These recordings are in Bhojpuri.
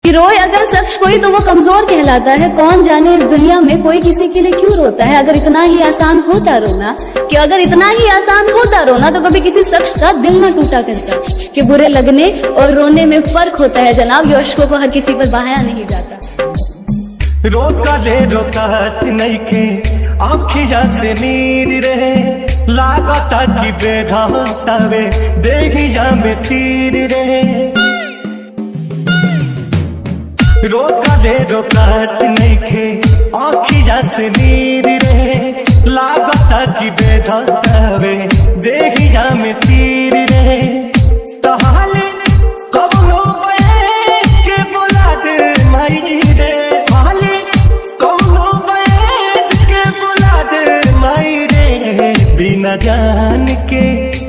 कि रोए अगर शख्स कोई तो वो कमजोर कहलाता है। कौन जाने इस दुनिया में कोई किसी के लिए क्यों रोता है। अगर इतना ही आसान होता रोना, कि अगर इतना ही आसान होता रोना, तो कभी किसी शख्स का दिल ना टूटा करता। कि बुरे लगने और रोने में फर्क होता है जनाब, ये अश्कों को हर किसी पर बहाया नहीं जाता। रोका ले रोकात नहीं के आँखिया से नीर रहे, लागता कि बेघातावे देखी जा में तीर रहे। रोका ले रोकात नहीं के आँखिया से नीर रहे, लागता कि बेघातावे देखी जा में तीर रहे। तहाले कबनो बैठ के बुला दे माई रे, बिना जान के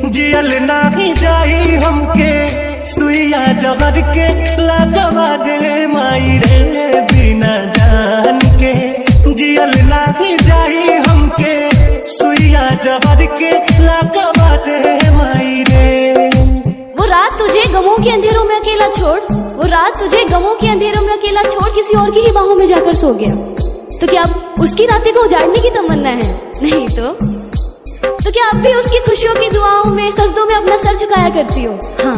जियल नाही जाई हमके, सुइया जहर के लगवा दे माई रे। बिना जान के जियल नाही जाई हमके, सुइया जहर के लगवा दे माई रे। वो रात तुझे गमों के अंधेरों में अकेला छोड़, वो रात तुझे गमों के अंधेरों में अकेला छोड़ किसी और की ही बाहों में जाकर सो गया। तो क्या अब उसकी रातें को उजाड़ने की तमन्ना है? नहीं तो क्या आप भी उसकी खुशियों की दुआओं में, सजदों में अपना सर झुकाया करती हो? हाँ।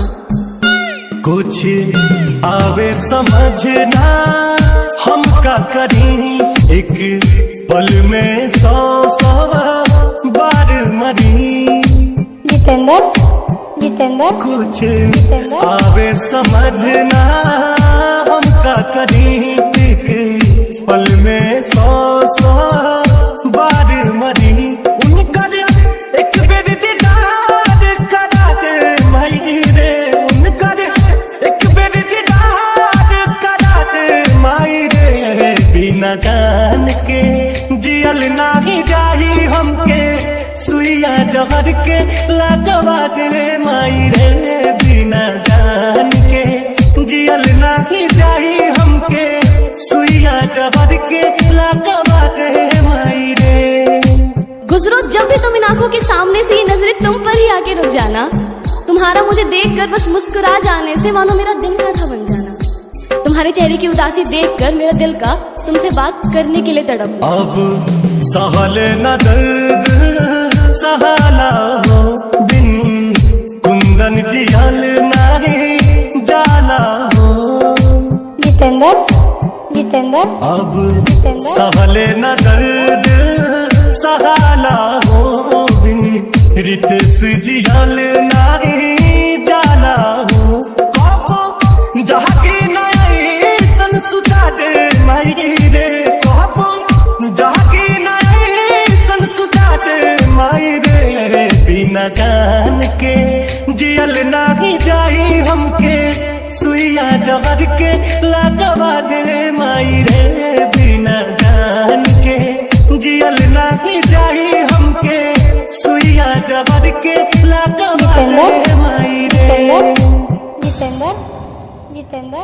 कुछ आवे समझना हम का करी, एक पल में 100 बार मरी। जितेंद्र कुछ आवे समझना हम का करी, एक पल में 100 बार मरी। बिना जान के जियल नाही जाई हमके, सुइया जहर के लगवा दे माई रे। बिना जान के जियल नाही जाई हमके, सुइया जहर के लगवा दे माई रे। गुजरो जब भी तुम इन आंखों के सामने से, ये नजरें तुम पर ही आके रुक जाना। तुम्हारा मुझे देखकर बस मुस्कुरा जाने से मानो मेरा दिल का था बन जाना। तुम्हारे चेहरे की उदासी देखकर मेरा दिल का तुमसे बात करने के लिए तड़प। अब सहल न दर्द सहाला हो, बिन कुंदन जियल नहीं जाला हो। जितेंद्र अब सहल न दर्द सहाला हो, बिन रितेश जियल नहीं जाला हो। जहाँ की नई सन सुता दे माई रे, जहाँ की नई सन सुता दे माई रे। बिना जान के जियल नाही जाई हमके, सुइया जहर के लगवा दे माई रे। बिना जान के जियल नाही जाई हमके, सुइया जहर के लगवा दे माई रे। जितेंद्र